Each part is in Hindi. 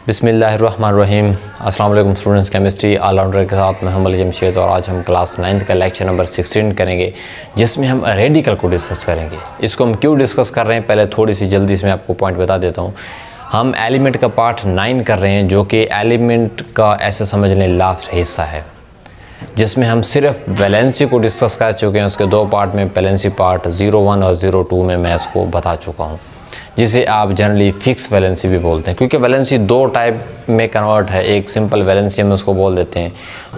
बिस्मिल्लाहिर्रहमानिर्रहीम। अस्सलाम वालेकुम स्टूडेंट्स, केमिस्ट्री ऑलराउंडर के साथ मैं मोहम्मद जमशेद और आज हम क्लास 9 का लेक्चर नंबर 16 करेंगे जिसमें हम रेडिकल को डिस्कस करेंगे। इसको हम क्यों डिस्कस कर रहे हैं, पहले थोड़ी सी जल्दी से मैं आपको पॉइंट बता देता हूँ। हम एलिमेंट का पार्ट 9 कर रहे हैं जो कि एलिमेंट का ऐसे समझ लें लास्ट हिस्सा है, जिसमें हम सिर्फ वैलेंसी को डिस्कस कर चुके हैं। उसके दो पार्ट में वैलेंसी पार्ट 01 और 02 में मैं इसको बता चुका हूँ, जिसे आप जनरली फिक्स वैलेंसी भी बोलते हैं, क्योंकि वैलेंसी दो टाइप में कन्वर्ट है। एक सिंपल वैलेंसी हम उसको बोल देते हैं,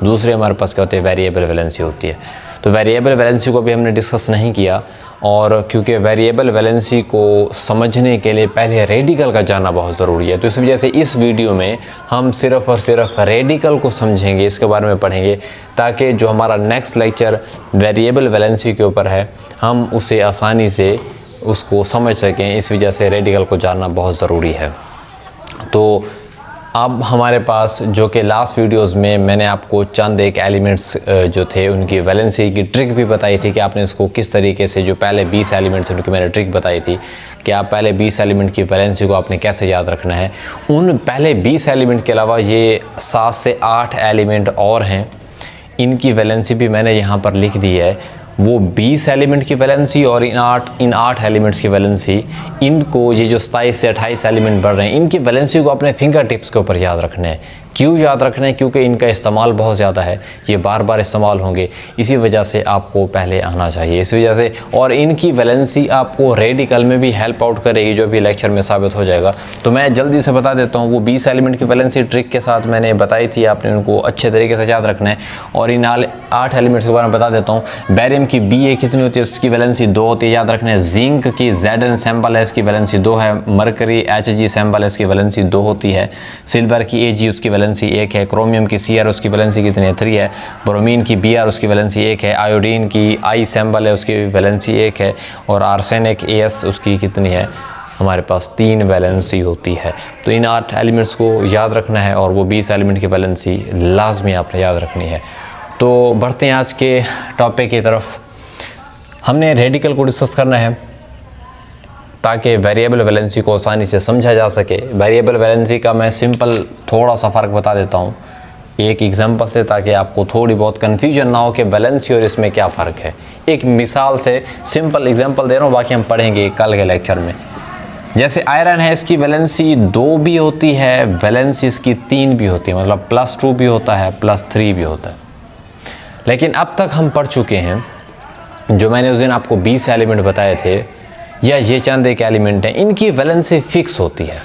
दूसरे हमारे पास क्या होते हैं, वेरिएबल वैलेंसी होती है। तो वेरिएबल वैलेंसी को भी हमने डिस्कस नहीं किया, और क्योंकि वेरिएबल वैलेंसी को समझने के लिए पहले रेडिकल का जानना बहुत ज़रूरी है, तो इस वजह से इस वीडियो में हम सिर्फ़ और सिर्फ रेडिकल को समझेंगे, इसके बारे में पढ़ेंगे, ताकि जो हमारा नेक्स्ट लेक्चर वेरिएबल वैलेंसी के ऊपर है हम उसे आसानी से उसको समझ सकें। इस वजह से रेडिकल को जानना बहुत ज़रूरी है। तो अब हमारे पास जो कि लास्ट वीडियोस में मैंने आपको चंद एक एलिमेंट्स जो थे उनकी वैलेंसी की ट्रिक भी बताई थी कि आपने इसको किस तरीके से, जो पहले 20 एलिमेंट्स उनकी मैंने ट्रिक बताई थी कि आप पहले 20 एलिमेंट की वैलेंसी को आपने कैसे याद रखना है। उन पहले 20 एलिमेंट के अलावा ये 7 से 8 एलिमेंट और हैं, इनकी वैलेंसी भी मैंने यहाँ पर लिख दी है। वो 20 एलिमेंट की वैलेंसी और इन 8 एलिमेंट्स की वैलेंसी, इनको ये जो 27 से 28 एलिमेंट बढ़ रहे हैं, इनकी वैलेंसी को अपने फिंगर टिप्स के ऊपर याद रखना है। क्यों याद रखना है? क्योंकि इनका इस्तेमाल बहुत ज़्यादा है, ये बार बार इस्तेमाल होंगे, इसी वजह से आपको पहले आना चाहिए। इस वजह से, और इनकी वैलेंसी आपको रेडिकल में भी हेल्प आउट करेगी, जो भी लेक्चर में साबित हो जाएगा। तो मैं जल्दी से बता देता हूँ, वो 20 एलिमेंट की वैलेंसी ट्रिक के साथ मैंने बताई थी, आपने उनको अच्छे तरीके से याद रखना है। और इन 8 एलिमेंट्स के बारे में बता देता हूँ। बैरियम की BA कितनी होती है, इसकी वैलेंसी 2 होती है, याद रखना है। जिंक की Zn सैम्पल है, इसकी वैलेंसी 2 है। मरकरी Hg सैम्पल है, इसकी वैलेंसी 2 होती है। सिल्वर की Ag उसकी वैलेंसी 1 है। क्रोमियम की Cr उसकी वैलेंसी कितनी है, 3 है। ब्रोमीन की Br उसकी वैलेंसी 1 है। आयोडीन की I सैम्पल है, उसकी वैलेंसी 1 है। और आर्सेनिक As उसकी कितनी है, हमारे पास 3 वैलेंसी होती है। तो इन 8 एलिमेंट्स को याद रखना है, और वो 20 एलिमेंट की वैलेंसी लाजमी आपने याद रखनी है। तो बढ़ते हैं आज के टॉपिक की तरफ। हमने रेडिकल को डिस्कस करना है ताकि वेरिएबल वैलेंसी को आसानी से समझा जा सके। वेरिएबल वैलेंसी का मैं सिंपल थोड़ा सा फ़र्क बता देता हूँ एक एग्जांपल से, ताकि आपको थोड़ी बहुत कन्फ्यूजन ना हो कि वैलेंसी और इसमें क्या फ़र्क है। एक मिसाल से सिंपल एग्जांपल दे रहा हूँ, बाकी हम पढ़ेंगे कल के लेक्चर में। जैसे आयरन है, इसकी वैलेंसी 2 भी होती है, वैलेंसी इसकी 3 भी होती है, मतलब +2 भी होता है, +3 भी होता है। लेकिन अब तक हम पढ़ चुके हैं, जो मैंने उस दिन आपको 20 एलिमेंट बताए थे, या ये चंद एक एलिमेंट हैं, इनकी वैलेंसी फिक्स होती है।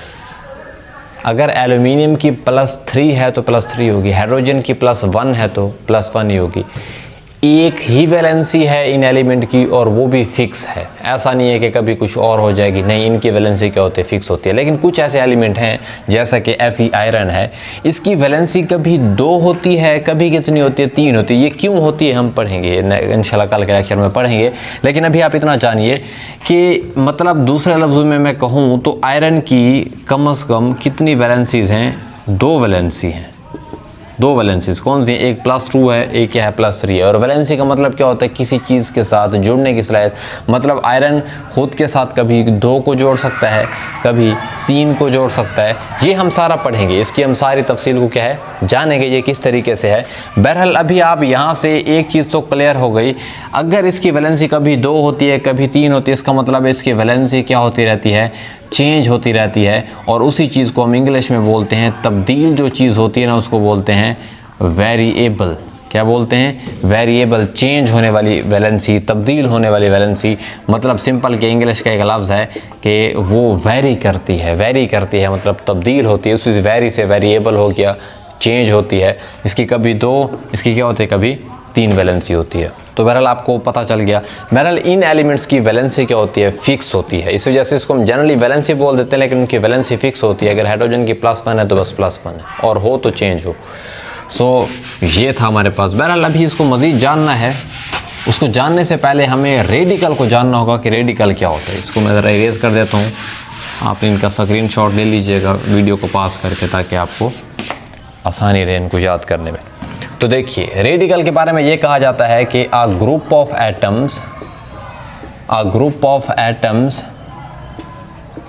अगर एल्यूमिनियम की +3 है तो +3 होगी, हाइड्रोजन की +1 है तो +1 ही होगी। एक ही वैलेंसी है इन एलिमेंट की, और वो भी फिक्स है। ऐसा नहीं है कि कभी कुछ और हो जाएगी, नहीं, इनकी वैलेंसी क्या होती है, फिक्स होती है। लेकिन कुछ ऐसे एलिमेंट हैं जैसा कि Fe आयरन है, इसकी वैलेंसी कभी 2 होती है, कभी कितनी होती है, 3 होती है। ये क्यों होती है हम पढ़ेंगे इंशाल्लाह, कल के लेक्चर में पढ़ेंगे। लेकिन अभी आप इतना जानिए कि मतलब दूसरे लफ्ज़ों में मैं कहूँ तो आयरन की कम से कम कितनी वैलेंसीज़ हैं, 2 वैलेंसी हैं। 2 वैलेंसीज कौन सी हैं? एक +2 है, एक क्या है, +3 है। और वैलेंसी का मतलब क्या होता है, किसी चीज़ के साथ जुड़ने की सलाहियत। मतलब आयरन खुद के साथ कभी 2 को जोड़ सकता है, कभी 3 को जोड़ सकता है। ये हम सारा पढ़ेंगे, इसकी हम सारी तफसील को क्या है जानेंगे, ये किस तरीके से है। बहरहाल अभी आप यहाँ से एक चीज़ तो क्लियर हो गई, अगर इसकी वैलेंसी कभी 2 होती है, कभी 3 होती है, इसका मतलब इसकी वैलेंसी क्या होती रहती है, चेंज होती रहती है। और उसी चीज़ को हम इंग्लिश में बोलते हैं तब्दील। जो चीज़ होती है ना, उसको बोलते हैं वेरिएबल। क्या बोलते हैं? वेरिएबल। चेंज होने वाली वैलेंसी, तब्दील होने वाली वैलेंसी, मतलब सिंपल के इंग्लिश का एक लफ्ज़ है कि वो वेरी करती है। वेरी करती है मतलब तब्दील होती है, उसी वेरी से वेरिएबल हो गया, चेंज होती है। इसकी कभी 2, इसकी क्या होती है, कभी 3 वैलेंसी होती है। तो बहरहाल आपको पता चल गया। बहरहाल इन एलिमेंट्स की वैलेंसी क्या होती है, फिक्स होती है। इस वजह से इसको हम जनरली वैलेंसी बोल देते हैं, लेकिन उनकी वैलेंसी फिक्स होती है। अगर हाइड्रोजन की +1 है तो बस +1 है, और हो तो चेंज हो। सो ये था हमारे पास। बहरहाल अभी इसको मज़ीद जानना है, उसको जानने से पहले हमें रेडिकल को जानना होगा कि रेडिकल क्या होता है। इसको मैं ज़रा इरेज कर देता हूँ, आप इनका स्क्रीनशॉट ले लीजिएगा वीडियो को पास करके, ताकि आपको आसानी रहे इनको याद करने में। तो देखिए, रेडिकल के बारे में ये कहा जाता है कि a group of atoms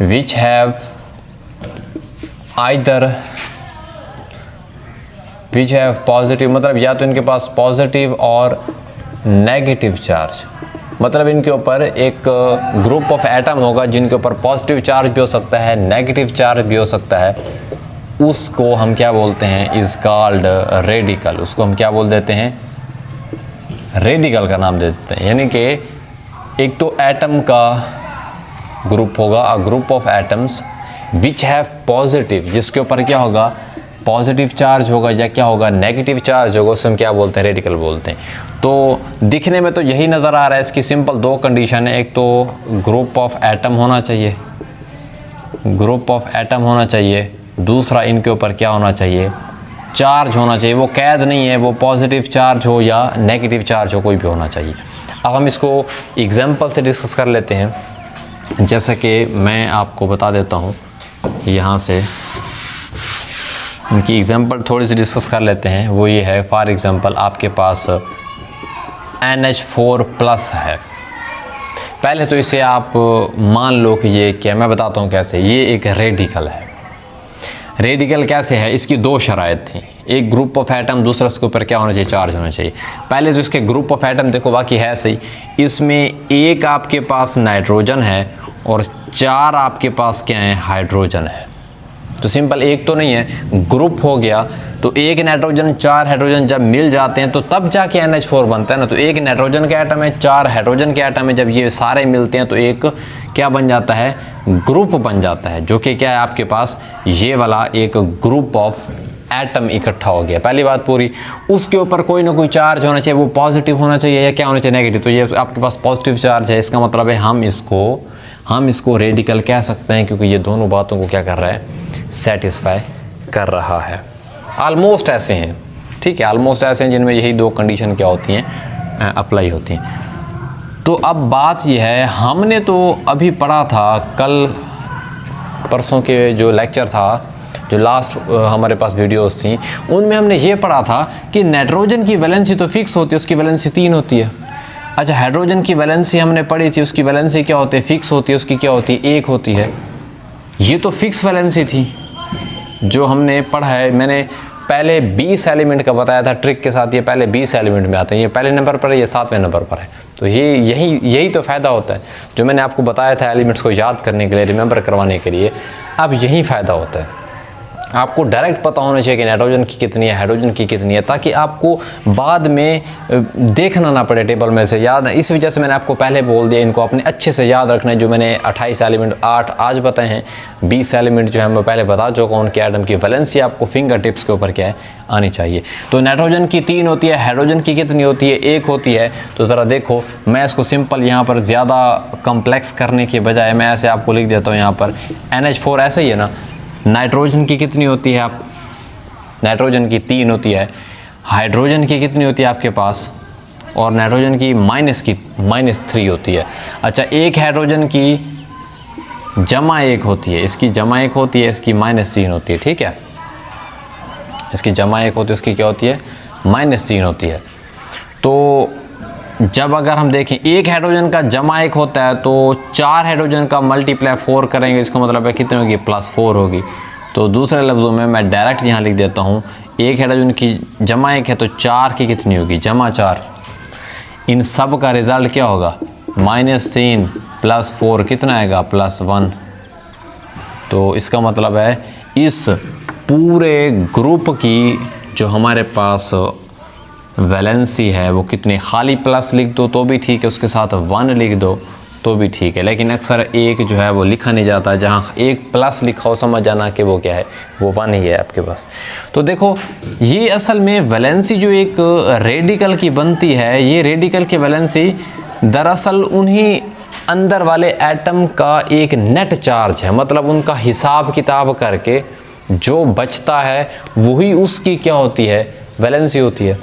which have either which have positive, मतलब या तो इनके पास पॉजिटिव और नेगेटिव चार्ज, मतलब इनके ऊपर एक ग्रुप ऑफ एटम होगा जिनके ऊपर पॉजिटिव चार्ज भी हो सकता है, नेगेटिव चार्ज भी हो सकता है, उसको हम क्या बोलते हैं, इज कॉल्ड रेडिकल। उसको हम क्या बोल देते हैं, रेडिकल का नाम दे देते हैं। यानी कि एक तो एटम का ग्रुप होगा, a group of atoms which have positive, जिसके ऊपर क्या होगा, पॉजिटिव चार्ज होगा या क्या होगा, नेगेटिव चार्ज होगा, उसे हम क्या बोलते हैं, रेडिकल बोलते हैं। तो दिखने में तो यही नज़र आ रहा है, इसकी सिंपल दो कंडीशन है, एक तो ग्रुप ऑफ एटम होना चाहिए, ग्रुप ऑफ एटम होना चाहिए, दूसरा इनके ऊपर क्या होना चाहिए, चार्ज होना चाहिए। वो कैद नहीं है, वो पॉजिटिव चार्ज हो या नेगेटिव चार्ज हो, कोई भी होना चाहिए। अब हम इसको एग्जांपल से डिस्कस कर लेते हैं। जैसा कि मैं आपको बता देता हूँ, यहाँ से इनकी एग्जांपल थोड़ी सी डिस्कस कर लेते हैं। वो ये है, फॉर एग्जांपल आपके पास NH4+ है। पहले तो इसे आप मान लो कि ये क्या, मैं बताता हूँ कैसे, ये एक रेडिकल है। रेडिकल कैसे है, इसकी दो शराइत थी, एक ग्रुप ऑफ एटम, दूसरा इसके ऊपर क्या होना चाहिए, चार्ज होना चाहिए। पहले तो इसके ग्रुप ऑफ एटम देखो, बाकी है सही, इसमें एक आपके पास नाइट्रोजन है और 4 आपके पास क्या है, हाइड्रोजन है। तो सिंपल एक तो नहीं है, ग्रुप हो गया, तो एक नाइट्रोजन 4 हाइड्रोजन जब मिल जाते हैं तो तब जाके NH4 बनता है ना। तो एक नाइट्रोजन का एटम है, 4 हाइड्रोजन के एटम है, जब ये सारे मिलते हैं तो एक क्या बन जाता है, ग्रुप बन जाता है, जो कि क्या है आपके पास, ये वाला एक ग्रुप ऑफ एटम इकट्ठा हो गया। पहली बात पूरी, उसके ऊपर कोई ना कोई चार्ज होना चाहिए, वो पॉजिटिव होना चाहिए या क्या होना चाहिए, नेगेटिव। तो ये आपके पास पॉजिटिव चार्ज है, इसका मतलब है हम इसको रेडिकल कह सकते हैं, क्योंकि ये दोनों बातों को क्या कर रहा है, सेटिस्फाई कर रहा है। ऑलमोस्ट ऐसे हैं, ठीक है, ऑलमोस्ट ऐसे हैं जिनमें यही दो कंडीशन क्या होती हैं, अप्लाई होती हैं। तो अब बात यह है, हमने तो अभी पढ़ा था कल परसों के जो लेक्चर था, जो लास्ट हमारे पास वीडियोस थी, उनमें हमने ये पढ़ा था कि नाइट्रोजन की वैलेंसी तो फिक्स होती है, उसकी वैलेंसी 3 होती है। अच्छा, हाइड्रोजन की वैलेंसी हमने पढ़ी थी, उसकी वैलेंसी क्या होती है, फिक्स होती है, उसकी क्या होती है, 1 होती है। ये तो फिक्स वैलेंसी थी जो हमने पढ़ा है। मैंने पहले 20 एलिमेंट का बताया था ट्रिक के साथ, ये पहले 20 एलिमेंट में आते हैं, ये पहले नंबर पर है, ये 7वें नंबर पर है। तो ये यही तो फ़ायदा होता है, जो मैंने आपको बताया था एलिमेंट्स को याद करने के लिए, रिमेंबर करवाने के लिए, अब यही फ़ायदा होता है। आपको डायरेक्ट पता होना चाहिए कि नाइट्रोजन की कितनी है, हाइड्रोजन की कितनी है, ताकि आपको बाद में देखना ना पड़े टेबल में से याद। इस वजह से मैंने आपको पहले बोल दिया, इनको अपने अच्छे से याद रखना है। जो मैंने 28 एलिमेंट 8 आज बताए हैं, 20 एलिमेंट जो है मैं पहले बता चुका हूँ, उनके एटम की वैलेंसी आपको फिंगर टिप्स के ऊपर क्या है, आनी चाहिए। तो नाइट्रोजन की 3 होती है, हाइड्रोजन की कितनी होती है, 1 होती है। तो ज़रा देखो, मैं इसको सिंपल यहाँ पर ज़्यादा कम्प्लेक्स करने के बजाय मैं ऐसे आपको लिख देता हूँ। यहाँ पर NH4 ऐसे ही है ना, नाइट्रोजन की कितनी होती है, आप नाइट्रोजन की 3 होती है, हाइड्रोजन की कितनी होती है आपके पास, और नाइट्रोजन की -3 होती है। अच्छा, एक हाइड्रोजन की जमा 1 होती है, इसकी जमा 1 होती है, इसकी -3 होती है, ठीक है, इसकी जमा 1 होती है, इसकी क्या होती है, -3 होती है। तो जब अगर हम देखें एक हाइड्रोजन का जमा 1 होता है, तो 4 हाइड्रोजन का मल्टीप्लाई 4 करेंगे, इसका मतलब है कितनी होगी, +4 होगी। तो दूसरे लफ्ज़ों में मैं डायरेक्ट यहाँ लिख देता हूँ, एक हाइड्रोजन की जमा 1 है तो 4 की कितनी होगी, जमा 4। इन सब का रिज़ल्ट क्या होगा, -3 + 4 कितना आएगा, +1। तो इसका मतलब है इस पूरे ग्रुप की जो हमारे पास वैलेंसी है वो कितनी, खाली प्लस लिख दो तो भी ठीक है, उसके साथ 1 लिख दो तो भी ठीक है, लेकिन अक्सर 1 जो है वो लिखा नहीं जाता। जहाँ 1 प्लस लिखा हो समझ जाना कि वो क्या है, वो 1 ही है आपके पास। तो देखो, ये असल में वैलेंसी जो एक रेडिकल की बनती है, ये रेडिकल की वैलेंसी दरअसल उन्हीं अंदर वाले एटम का एक नेट चार्ज है, मतलब उनका हिसाब किताब करके जो बचता है वही उसकी क्या होती है, वैलेंसी होती है,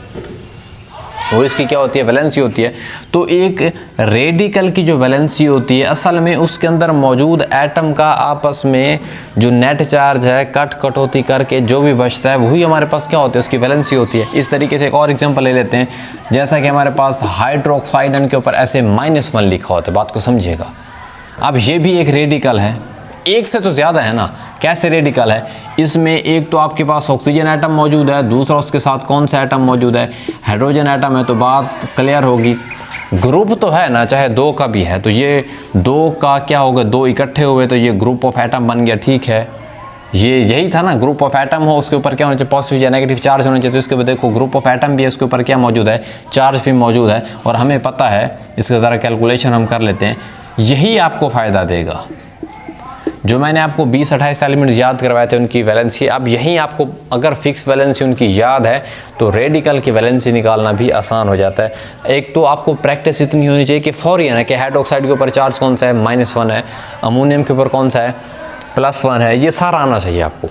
वो इसकी क्या होती है, वैलेंसी होती है। तो एक रेडिकल की जो वैलेंसी होती है, असल में उसके अंदर मौजूद एटम का आपस में जो नेट चार्ज है कट कटौती करके जो भी बचता है वही हमारे पास क्या होती है, उसकी वैलेंसी होती है। इस तरीके से एक और एग्जांपल ले लेते हैं, जैसा कि हमारे पास हाइड्रोक्साइड के ऊपर ऐसे -1 लिखा होता है, बात को समझिएगा। अब ये भी एक रेडिकल है, एक से तो ज़्यादा है ना, कैसे रेडिकल है? इसमें एक तो आपके पास ऑक्सीजन एटम मौजूद है, दूसरा उसके साथ कौन सा एटम मौजूद है? हाइड्रोजन एटम है। तो बात क्लियर होगी, ग्रुप तो है ना, चाहे दो का भी है, तो ये दो का क्या होगा, दो इकट्ठे हुए तो ये ग्रुप ऑफ एटम बन गया, ठीक है। ये यही था ना, ग्रुप ऑफ एटम हो उसके ऊपर क्या होना चाहिए, पॉजिटिव या नेगेटिव चार्ज होना चाहिए। तो इसके बाद देखो ग्रुप ऑफ एटम भी है, उसके ऊपर क्या मौजूद है, चार्ज भी मौजूद है। और हमें पता है, इसका ज़रा कैलकुलेशन हम कर लेते हैं, यही आपको फ़ायदा देगा। जो मैंने आपको 20-28 एलिमेंट्स याद करवाए थे उनकी वैलेंसी, अब यहीं आपको अगर फिक्स वैलेंसी उनकी याद है तो रेडिकल की वैलेंसी निकालना भी आसान हो जाता है। एक तो आपको प्रैक्टिस इतनी होनी चाहिए कि फौरियन है कि हाइड्रोक्साइड के ऊपर चार्ज कौन सा है, -1 है, अमोनियम के ऊपर कौन सा है, +1 है, ये सारा आना चाहिए आपको।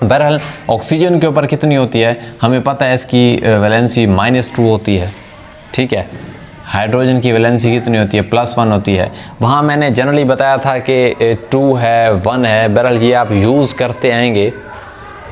बहरहाल ऑक्सीजन के ऊपर कितनी होती है हमें पता है, इसकी वैलेंसी -2 होती है, ठीक है। हाइड्रोजन की वैलेंसी कितनी होती है, +1 होती है। वहाँ मैंने जनरली बताया था कि 2 है, 1 है। बहरहाल ये आप यूज़ करते आएंगे,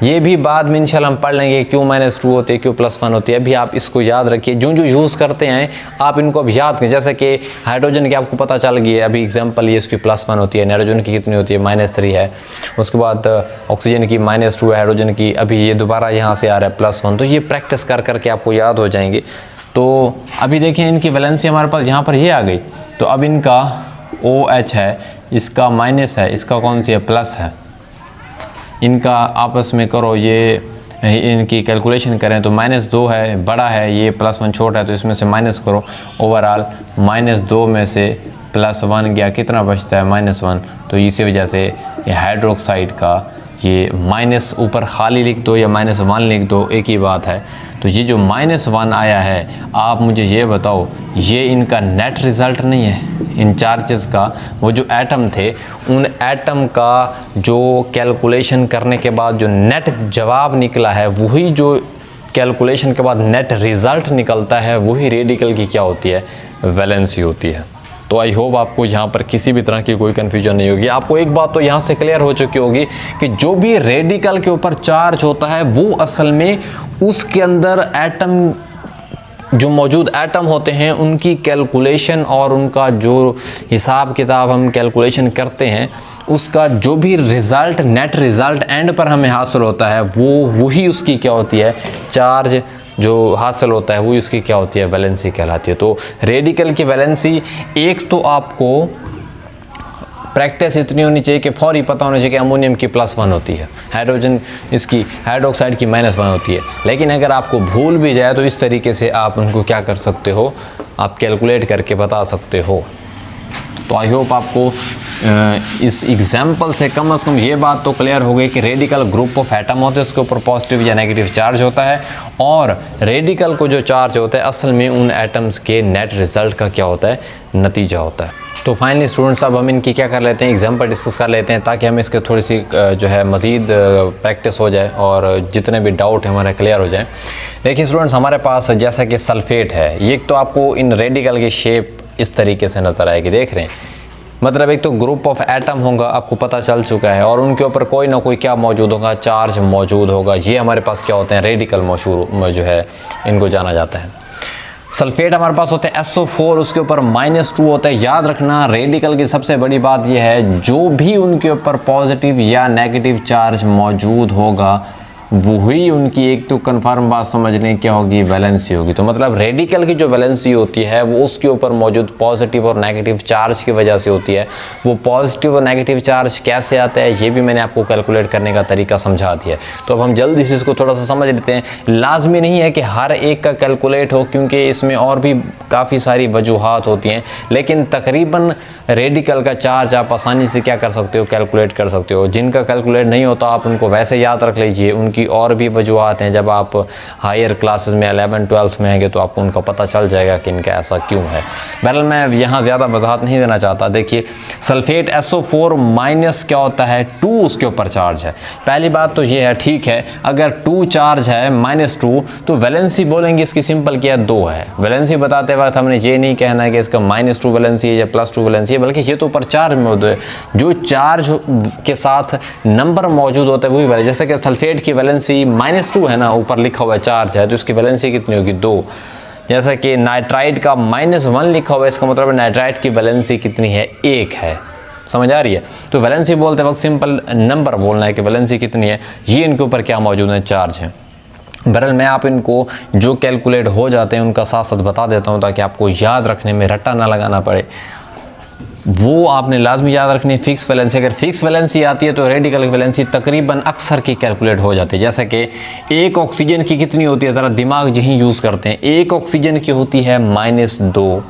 ये भी बाद में इंशाल्लाह हम पढ़ लेंगे क्यों -2 होती है, क्यों +1 होती है। अभी आप इसको याद रखिए, जो यूज़ करते हैं आप इनको अब याद करें। जैसे कि हाइड्रोजन की आपको पता चल गई है, अभी एग्जांपल ये इसकी +1 होती है, नाइट्रोजन की कितनी होती है, -3 है। उसके बाद ऑक्सीजन की -2 है, हाइड्रोजन की अभी ये दोबारा यहाँ से आ रहा है +1। तो ये प्रैक्टिस कर करके आपको याद हो जाएंगे। तो अभी देखें इनकी वैलेंसी हमारे पास यहाँ पर ये आ गई। तो अब इनका OH है, इसका माइनस है, इसका कौन सी है, प्लस है। इनका आपस में करो, ये इनकी कैलकुलेशन करें तो -2 है बड़ा है, ये +1 छोटा है, तो इसमें से माइनस करो। ओवरऑल -2 में से +1 गया, कितना बचता है, -1। तो इसी वजह से ये हाइड्रोक्साइड का ये माइनस ऊपर खाली लिख दो या -1 लिख दो, एक ही बात है। तो ये जो -1 आया है, आप मुझे ये बताओ, ये इनका नेट रिज़ल्ट नहीं है इन चार्जेस का। वो जो एटम थे, उन एटम का जो कैलकुलेशन करने के बाद जो नेट जवाब निकला है, वही जो कैलकुलेशन के बाद नेट रिज़ल्ट निकलता है, वही रेडिकल की क्या होती है, वैलेंसी होती है। तो आई होप आपको यहाँ पर किसी भी तरह की कोई कन्फ्यूजन नहीं होगी। आपको एक बात तो यहाँ से क्लियर हो चुकी होगी कि जो भी रेडिकल के ऊपर चार्ज होता है, वो असल में उसके अंदर एटम, जो मौजूद एटम होते हैं, उनकी कैलकुलेशन और उनका जो हिसाब किताब हम कैलकुलेशन करते हैं, उसका जो भी रिज़ल्ट, नेट रिज़ल्ट एंड पर हमें हासिल होता है, वही उसकी क्या होती है, चार्ज जो हासिल होता है, वही उसकी क्या होती है, वैलेंसी कहलाती है। तो रेडिकल की वैलेंसी, एक तो आपको प्रैक्टिस इतनी होनी चाहिए कि फौरी पता होना चाहिए कि अमोनियम की +1 होती है, हाइड्रोजन इसकी हाइड्रोक्साइड की -1 होती है। लेकिन अगर आपको भूल भी जाए तो इस तरीके से आप उनको क्या कर सकते हो, आप कैलकुलेट करके बता सकते हो। तो आई होप आपको इस एग्जाम्पल से कम ये बात तो क्लियर हो गई कि रेडिकल ग्रुप ऑफ एटम होते हैं, उसके ऊपर पॉजिटिव या नेगेटिव चार्ज होता है, और रेडिकल को जो चार्ज होता है असल में उन एटम्स के नेट रिज़ल्ट का क्या होता है, नतीजा होता है। तो फाइनली स्टूडेंट्स, अब हम इनकी क्या कर लेते हैं, एग्जाम्पल डिस्कस कर लेते हैं, ताकि हमें इसके थोड़ी सी जो है मज़ीद प्रैक्टिस हो जाए और जितने भी डाउट हैं हमारे क्लियर हो जाए। देखिए स्टूडेंट्स, हमारे पास जैसा कि सल्फेट है, ये तो आपको इन रेडिकल की शेप इस तरीके से नज़र आएगी, देख रहे हैं। मतलब एक तो ग्रुप ऑफ एटम होगा, आपको पता चल चुका है, और उनके ऊपर कोई ना कोई क्या मौजूद होगा, चार्ज मौजूद होगा। ये हमारे पास क्या होते हैं, रेडिकल मशहूर जो है इनको जाना जाता है। सल्फेट हमारे पास होते हैं SO4, उसके ऊपर -2 होता है। याद रखना, रेडिकल की सबसे बड़ी बात यह है, जो भी उनके ऊपर पॉजिटिव या नेगेटिव चार्ज मौजूद होगा, वही उनकी एक तो कन्फर्म बात समझ लें क्या होगी, वैलेंसी होगी। तो मतलब रेडिकल की जो वैलेंसी होती है, वो उसके ऊपर मौजूद पॉजिटिव और नेगेटिव चार्ज की वजह से होती है। वो पॉजिटिव और नेगेटिव चार्ज कैसे आता है, ये भी मैंने आपको कैलकुलेट करने का तरीका समझा दिया। तो अब हम जल्दी से इसको थोड़ा सा समझ लेते हैं। लाजमी नहीं है कि हर एक का कैलकुलेट हो, क्योंकि इसमें और भी काफ़ी सारी वजूहात होती हैं, लेकिन तकरीबन रेडिकल का चार्ज आप आसानी से क्या कर सकते हो, कैलकुलेट कर सकते हो। जिनका कैलकुलेट नहीं होता, आप उनको वैसे याद रख लीजिए। उनकी और भी वजूहात हैं, जब आप हायर क्लासेस में 11-12 में आएंगे तो आपको उनका पता चल जाएगा कि इनका ऐसा क्यों है। बहरहाल मैं यहाँ ज़्यादा वजाहत नहीं देना चाहता। देखिए सल्फेट SO4 माइनस क्या होता है, 2 उसके ऊपर चार्ज है। पहली बात तो ये है, ठीक है, अगर 2 चार्ज है, -2, तो वैलेंसी बोलेंगे इसकी सिंपल क्या है, 2 है। वैलेंसी बताते वक्त हमने ये नहीं कहना है कि इसका -2 वैलेंसी है या +2 वैलेंसी है, बल्कि ये तो ऊपर चार्ज मौजूद है। जो चार्ज के साथ नंबर मौजूद होता है वही वैलेंसी। जैसे कि सल्फेट की वैलेंसी -2 है ना, ऊपर लिखा हुआ है चार्ज है, तो इसकी वैलेंसी कितनी होगी, 2। जैसा कि नाइट्राइट का -1 लिखा हुआ है, इसका मतलब नाइट्राइट की वैलेंसी कितनी है, 1 है। समझ आ रही है। तो वैलेंसी बोलते वक्त सिंपल नंबर बोलना है कि वैलेंसी कितनी है, ये इनके ऊपर क्या मौजूद है, चार्ज है। बहरहाल मैं आप इनको जो कैलकुलेट हो जाते हैं उनका साथ साथ बता देता हूँ ताकि आपको याद रखने में रट्टा ना लगाना पड़े। वो आपने लाजमी याद रखनी है फिक्स वैलेंसी। अगर फिक्स वैलेंसी आती है तो रेडिकल वैलेंसी तकरीबन अक्सर की कैलकुलेट हो जाती है। जैसा कि एक ऑक्सीजन की कितनी होती है, ज़रा दिमाग यहीं यूज़ करते हैं। एक ऑक्सीजन की होती है -2,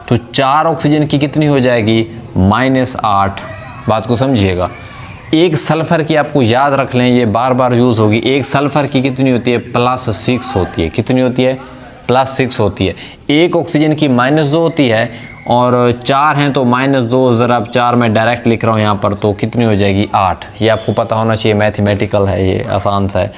तो 4 ऑक्सीजन की कितनी हो जाएगी, -8। बात को समझिएगा। एक सल्फ़र की आपको याद रख लें, ये बार बार यूज़ होगी। एक सल्फ़र की कितनी होती है, +6 होती है। कितनी होती है, +6 होती है। एक ऑक्सीजन की -2 होती है और 4 हैं तो -2, ज़रा अब 4 मैं डायरेक्ट लिख रहा हूँ यहाँ पर, तो कितनी हो जाएगी, 8। ये आपको पता होना चाहिए, मैथमेटिकल है ये, आसान सा है।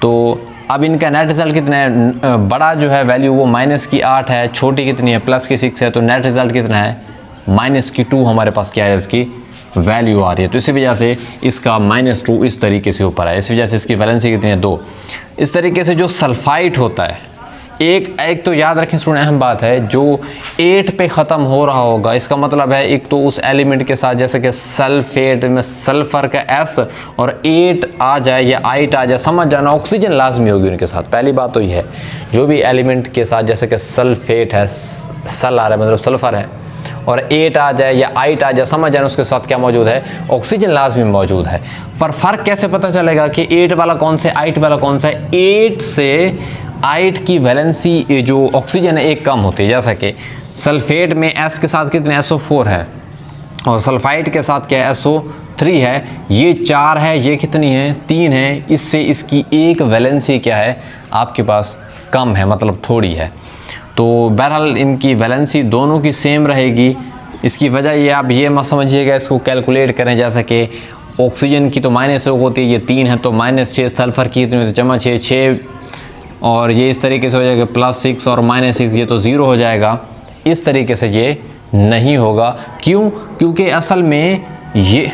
तो अब इनका नेट रिज़ल्ट कितना है, बड़ा जो है वैल्यू वो -8 है, छोटी कितनी है, +6 है, तो नेट रिज़ल्ट कितना है, -2 हमारे पास क्या है, इसकी वैल्यू आ रही है। तो इसी वजह से इसका -2 इस तरीके से ऊपर है। इस वजह से इसकी वैलेंसी कितनी है, 2। इस तरीके से जो सल्फाइट होता है, एक तो याद रखें स्टूडेंट, अहम बात है, जो 8 पे ख़त्म हो रहा होगा, इसका मतलब है एक तो उस एलिमेंट के साथ, जैसे कि सल्फेट में सल्फ़र का S और 8 आ जाए या 8 आ जाए, समझ जाना ऑक्सीजन लाजमी होगी उनके साथ। पहली बात तो ये है, जो भी एलिमेंट के साथ, जैसे कि सल्फेट है, सल आ रहा है मतलब सल्फ़र है, और 8 आ जाए या 8 आ जाए, समझ जाना उसके साथ क्या मौजूद है, ऑक्सीजन लाजमी मौजूद है। पर फ़र्क कैसे पता चलेगा कि 8 वाला कौन सा है, 8 वाला कौन सा है। 8 से 8 की वैलेंसी जो ऑक्सीजन है एक कम होती है। जैसा कि सल्फेट में S के साथ कितने, SO4 है, और सल्फाइड के साथ क्या है, SO3 है। ये 4 है, ये कितनी है, 3 है। इससे इसकी एक वैलेंसी क्या है आपके पास, कम है, मतलब थोड़ी है। तो बहरहाल इनकी वैलेंसी दोनों की सेम रहेगी। इसकी वजह ये, आप ये मत समझिएगा, इसको कैलकुलेट करें। जैसा कि ऑक्सीजन की तो -1 होती है, ये 3 है, तो -6, सल्फ़र की इतनी होती है, -6, और ये इस तरीके से हो जाएगा +6 और -6, ये तो 0 हो जाएगा। इस तरीके से ये नहीं होगा। क्यों? क्योंकि असल में ये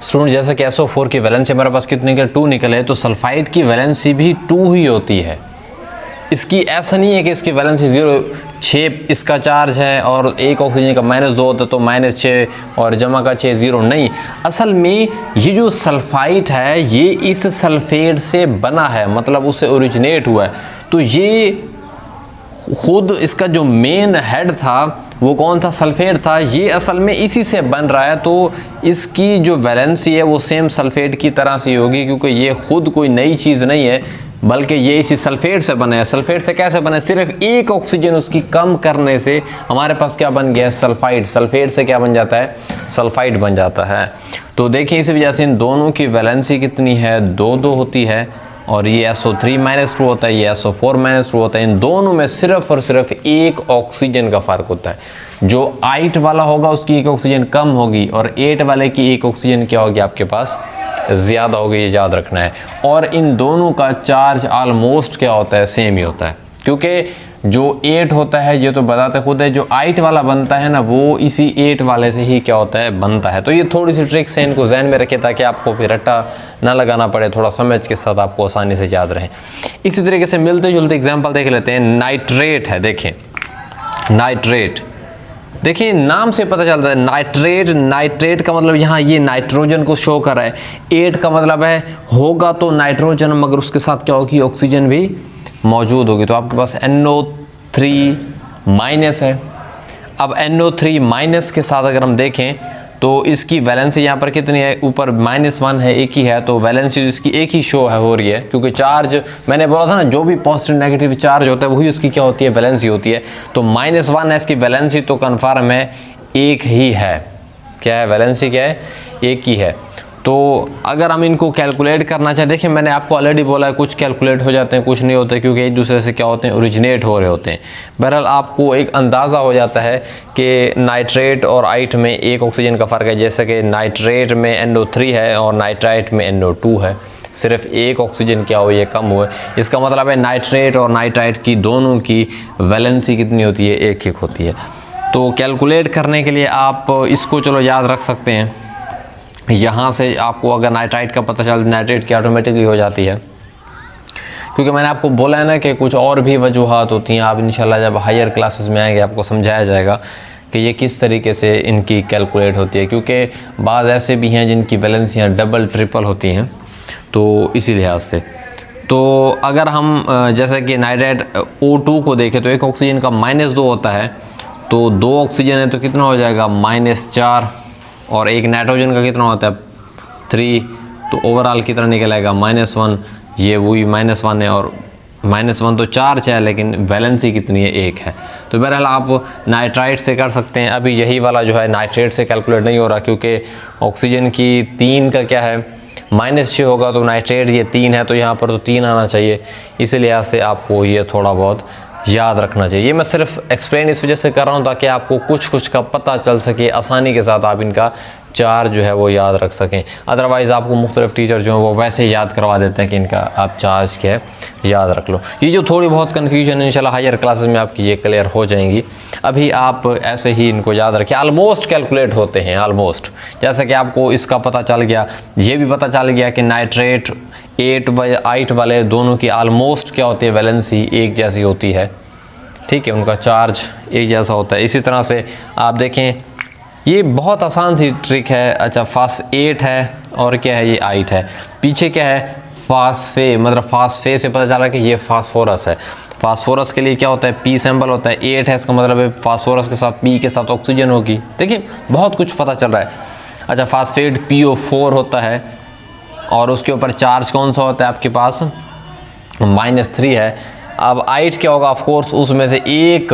स्टूडेंट, जैसा कि SO4 की वैलेंसी हमारे पास कितनी निकले, 2 निकले, तो सल्फाइड की वैलेंसी भी 2 ही होती है। इसकी ऐसा नहीं है कि इसकी वैलेंसी 0, 6 इसका चार्ज है और एक ऑक्सीजन का -2 होता तो -6 और जमा का 6, 0 नहीं। असल में ये जो सल्फाइड है ये इस सल्फेट से बना है, मतलब उससे ओरिजिनेट हुआ है। तो ये खुद इसका जो मेन हेड था वो कौन था, सल्फेट था। ये असल में इसी से बन रहा है, तो इसकी जो वैलेंसी है वो सेम सल्फेट की तरह से होगी, क्योंकि ये खुद कोई नई चीज़ नहीं है, बल्कि ये इसी सल्फेट से बना है। सल्फेट से कैसे बना है, सिर्फ एक ऑक्सीजन उसकी कम करने से हमारे पास क्या बन गया है, सल्फाइड। सल्फेट से क्या बन जाता है, सल्फाइड बन जाता है। तो देखिए इसी वजह से इन दोनों की वैलेंसी कितनी है, 2 होती है, और ये SO3 -2 होता है, ये SO4 -2 होता है। इन दोनों में सिर्फ और सिर्फ एक ऑक्सीजन का फ़र्क होता है। जो 8 वाला होगा उसकी एक ऑक्सीजन कम होगी, और 8 वाले की एक ऑक्सीजन क्या होगी आपके पास, ज़्यादा होगी, ये याद रखना है। और इन दोनों का चार्ज आलमोस्ट क्या होता है, सेम ही होता है। क्योंकि जो 8 होता है ये तो बताते खुद है, जो 8 वाला बनता है ना वो इसी 8 वाले से ही क्या होता है, बनता है। तो ये थोड़ी सी ट्रिक्स है, इनको जहन में रखें ताकि आपको फिर रट्टा ना लगाना पड़े, थोड़ा समझ के साथ आपको आसानी से याद रहे। इसी तरीके से मिलते जुलते एग्जाम्पल देख लेते हैं। नाइट्रेट है, देखें नाइट्रेट, देखिए नाम से पता चलता है नाइट्रेट। नाइट्रेट का मतलब यहाँ ये नाइट्रोजन को शो कर रहा है। 8 का मतलब है होगा तो नाइट्रोजन, मगर उसके साथ क्या होगी, ऑक्सीजन भी मौजूद होगी। तो आपके पास NO3- है। अब NO3- के साथ अगर हम देखें तो इसकी वैलेंसी यहाँ पर कितनी है, ऊपर -1 है, एक ही है, तो वैलेंसी इसकी एक ही शो है, हो रही है। क्योंकि चार्ज मैंने बोला था ना, जो भी पॉजिटिव नेगेटिव चार्ज होता है वही उसकी क्या होती है, वैलेंसी होती है। तो -1 है इसकी वैलेंसी, तो कन्फर्म है एक ही है। क्या है, वैलेंसी क्या है, एक ही है। तो अगर हम इनको कैलकुलेट करना चाहें, देखिए मैंने आपको ऑलरेडी बोला है कुछ कैलकुलेट हो जाते हैं, कुछ नहीं होते, क्योंकि एक दूसरे से क्या होते हैं, ओरिजिनेट हो रहे होते हैं। बहरहाल आपको एक अंदाज़ा हो जाता है कि नाइट्रेट और आइट में एक ऑक्सीजन का फ़र्क है। जैसे कि नाइट्रेट में NO3 है और नाइट्राइट में NO2 है, सिर्फ एक ऑक्सीजन क्या हो, ये कम हुआ। इसका मतलब है नाइट्रेट और नाइट्राइट की दोनों की वैलेंसी कितनी होती है, एक होती है। तो कैलकुलेट करने के लिए आप इसको चलो याद रख सकते हैं। यहाँ से आपको अगर नाइट्राइट का पता चल, नाइट्रेट की ऑटोमेटिकली हो जाती है, क्योंकि मैंने आपको बोला है ना कि कुछ और भी वजूहात होती हैं। आप इंशाल्लाह जब हायर क्लासेस में आएंगे आपको समझाया जाएगा कि ये किस तरीके से इनकी कैलकुलेट होती है, क्योंकि बाज़ ऐसे भी हैं जिनकी वैलेंसियाँ डबल ट्रिपल होती हैं, तो इसी लिहाज से। तो अगर हम जैसे कि नाइट्रेट O2 को देखें तो एक ऑक्सीजन का -2 होता है, तो 2 ऑक्सीजन है तो कितना हो जाएगा -4, और एक नाइट्रोजन का कितना होता है 3, तो ओवरऑल कितना निकलेगा -1। ये वही -1 है, और -1 तो चार्ज है लेकिन वैलेंसी कितनी है 1 है। तो बहरहाल आप नाइट्राइट से कर सकते हैं। अभी यही वाला जो है नाइट्रेट से कैलकुलेट नहीं हो रहा, क्योंकि ऑक्सीजन की 3 का क्या है -6 होगा, तो नाइट्रेट ये 3 है, तो यहाँ पर तो 3 आना चाहिए। इसी लिहाज से आपको ये थोड़ा बहुत याद रखना चाहिए। ये मैं सिर्फ एक्सप्लेन इस वजह से कर रहा हूँ ताकि आपको कुछ का पता चल सके, आसानी के साथ आप इनका चार्ज जो है वो याद रख सकें। अदरवाइज़ आपको मुख्तलिफ टीचर जो हैं वो वैसे ही याद करवा देते हैं कि इनका आप चार्ज क्या है याद रख लो। ये जो थोड़ी बहुत कन्फ्यूजन है इंशाल्लाह हायर क्लासेस में आपकी ये क्लियर हो जाएंगी। अभी आप ऐसे ही इनको याद रखें, ऑलमोस्ट कैलकुलेट होते हैं, ऑलमोस्ट। जैसे कि आपको इसका पता चल गया, ये भी पता चल गया कि नाइट्रेट 8 वाले दोनों की ऑलमोस्ट क्या होती है वैलेंसी एक जैसी होती है, ठीक है, उनका चार्ज एक जैसा होता है। इसी तरह से आप देखें, ये बहुत आसान सी ट्रिक है। अच्छा, फास्फेट है और क्या है ये 8 है, पीछे क्या है फास्फे, मतलब फास्फे से पता चल रहा है कि ये फास्फोरस है। फास्फोरस के लिए क्या होता है P सिंबल होता है, 8 है, इसका मतलब है फास्फोरस के साथ P के साथ ऑक्सीजन होगी। देखिए बहुत कुछ पता चल रहा है। अच्छा, फास्फेट PO4 होता है, और उसके ऊपर चार्ज कौन सा होता है आपके पास -3 है। अब 8 क्या होगा, ऑफ कोर्स उसमें से एक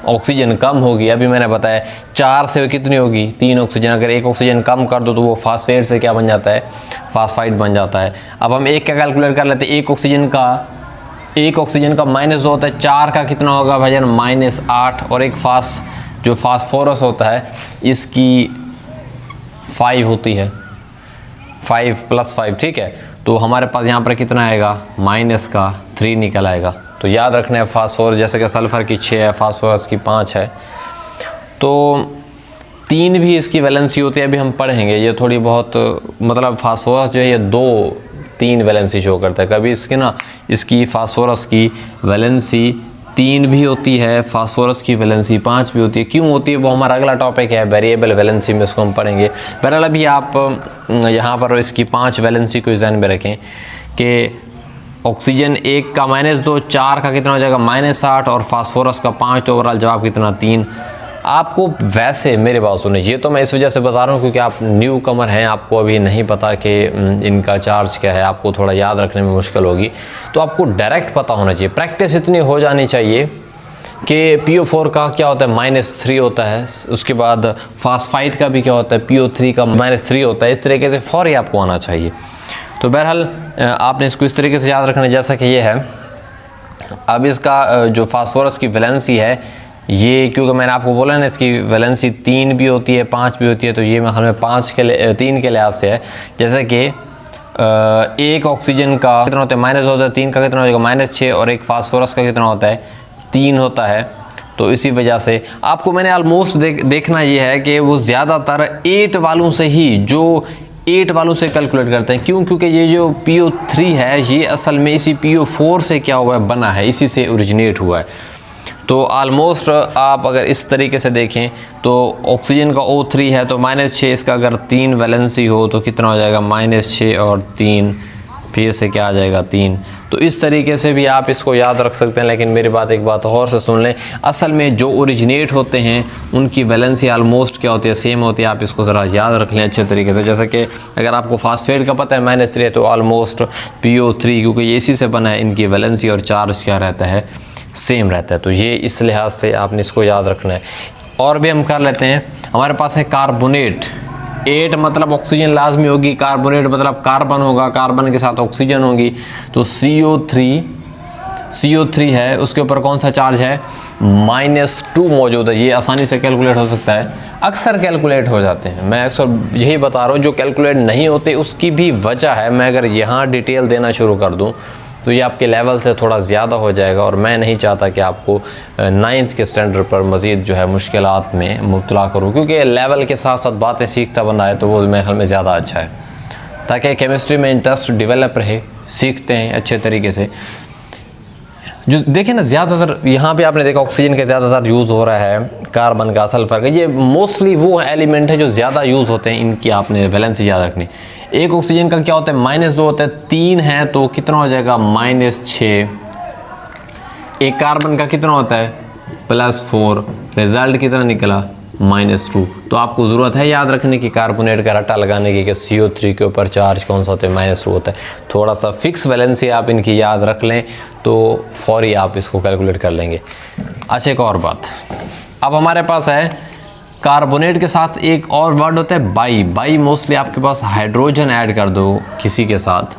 ऑक्सीजन कम होगी। अभी मैंने बताया 4 से कितनी होगी 3 ऑक्सीजन, अगर एक ऑक्सीजन कम कर दो तो वो फास्फेट से क्या बन जाता है फास्फाइड बन जाता है। अब हम एक का कैलकुलेट कर लेते हैं, एक ऑक्सीजन का -2 होता है, 4 का कितना होगा भाईजान -8, और एक जो फास्फोरस होता है इसकी 5 होती है, 5 + 5, ठीक है। तो हमारे पास यहाँ पर कितना आएगा -3 निकल आएगा। तो याद रखना है फास्फोरस, जैसे कि सल्फ़र की 6 है, फास्फोरस की 5 है, तो 3 भी इसकी वैलेंसी होती है। अभी हम पढ़ेंगे ये थोड़ी बहुत, मतलब फास्फोरस जो है ये 2-3 वैलेंसी शो करता है। कभी इसकी फास्फोरस की वैलेंसी 3 भी होती है, फास्फोरस की वैलेंसी 5 भी होती है। क्यों होती है वो हमारा अगला टॉपिक है, वेरिएबल वैलेंसी में इसको हम पढ़ेंगे। बहरहाल अभी आप यहाँ पर इसकी 5 वैलेंसी को ध्यान में रखें कि ऑक्सीजन 1 का -2, 4 का कितना हो जाएगा -8, और फास्फोरस का 5, तो ओवरऑल जवाब कितना 3। आपको वैसे मेरी बात सुने, ये तो मैं इस वजह से बता रहा हूँ क्योंकि आप न्यू कमर हैं, आपको अभी नहीं पता कि इनका चार्ज क्या है, आपको थोड़ा याद रखने में मुश्किल होगी, तो आपको डायरेक्ट पता होना चाहिए। प्रैक्टिस इतनी हो जानी चाहिए कि PO4 का क्या होता है -3 होता है, उसके बाद फास्फाइड का भी क्या होता है PO3 का -3 होता है। इस तरीके से फौरी आपको आना चाहिए। तो बहरहाल आपने इसको इस तरीके से याद रखना है जैसा कि ये है। अब इसका जो फास्फोरस की वैलेंसी है ये, क्योंकि मैंने आपको बोला ना इसकी वैलेंसी 3 भी होती है 5 भी होती है, तो ये मैं हमें 3 के लिहाज से है। जैसे कि एक ऑक्सीजन का कितना होता है -2 होता है, 3 का कितना हो जाएगा -6, और एक फास्फोरस का कितना होता है 3 होता है। तो इसी वजह से आपको मैंने ऑलमोस्ट देखना ये है कि वो ज़्यादातर 8 वालों से ही, जो 8 वालों से कैलकुलेट करते हैं। क्यों? क्योंकि ये जो PO3 है ये असल में इसी PO4 से क्या हुआ है बना है, इसी से ओरिजिनेट हुआ है। तो ऑलमोस्ट आप अगर इस तरीके से देखें तो ऑक्सीजन का O3 है तो -6, इसका अगर 3 वैलेंसी हो तो कितना हो जाएगा -6 और 3, फिर से क्या आ जाएगा 3। तो इस तरीके से भी आप इसको याद रख सकते हैं। लेकिन मेरी बात एक बात और से सुन लें, असल में जो ओरिजिनेट होते हैं उनकी वैलेंसी ऑलमोस्ट क्या होती है सेम होती है। आप इसको ज़रा याद रख लें अच्छे तरीके से। जैसे कि अगर आपको फास्फेट का पता है -3 तो ऑलमोस्ट PO3, क्योंकि ये इसी से बना है, इनकी वैलेंसी और चार्ज क्या रहता है सेम रहता है। तो ये इस लिहाज से आपने इसको याद रखना है। और भी हम कर लेते हैं, हमारे पास है कार्बोनेट। 8 मतलब ऑक्सीजन लाजमी होगी, कार्बोनेट मतलब कार्बन होगा, कार्बन के साथ ऑक्सीजन होगी। तो CO3 है, उसके ऊपर कौन सा चार्ज है -2 मौजूद है। ये आसानी से कैलकुलेट हो सकता है, अक्सर कैलकुलेट हो जाते हैं। मैं अक्सर यही बता रहा हूँ, जो कैलकुलेट नहीं होते उसकी भी वजह है। मैं अगर यहाँ डिटेल देना शुरू कर दूँ तो ये आपके लेवल से थोड़ा ज़्यादा हो जाएगा, और मैं नहीं चाहता कि आपको 9th के स्टैंडर्ड पर मज़ीद जो है मुश्किलात में मुब्तला करूँ, क्योंकि लेवल के साथ साथ बातें सीखता बंदा है तो वो मेरे ख्याल में ज़्यादा अच्छा है, ताकि केमिस्ट्री में इंटरेस्ट डेवलप रहे, सीखते हैं अच्छे तरीके से। जो देखें ना, ज़्यादातर यहाँ पे आपने देखा ऑक्सीजन का ज़्यादातर यूज़ हो रहा है, कार्बन का, सल्फर का, ये मोस्टली वो एलिमेंट है जो ज़्यादा यूज़ होते हैं, इनकी आपने वैलेंसी याद रखनी। एक ऑक्सीजन का क्या होता है, -2 होता है, 3 है तो कितना हो जाएगा -6। एक कार्बन का कितना होता है +4, रिजल्ट कितना निकला -2। तो आपको ज़रूरत है याद रखने की, कार्बोनेट का रट्टा लगाने की कि CO3 के ऊपर चार्ज कौन सा होता है, -2 होता है। थोड़ा सा फिक्स वैलेंसी आप इनकी याद रख लें तो फौरी आप इसको कैलकुलेट कर लेंगे। अच्छा, एक और बात, अब हमारे पास है कार्बोनेट के साथ एक और वर्ड होता है बाई। बाई मोस्टली आपके पास हाइड्रोजन ऐड कर दो किसी के साथ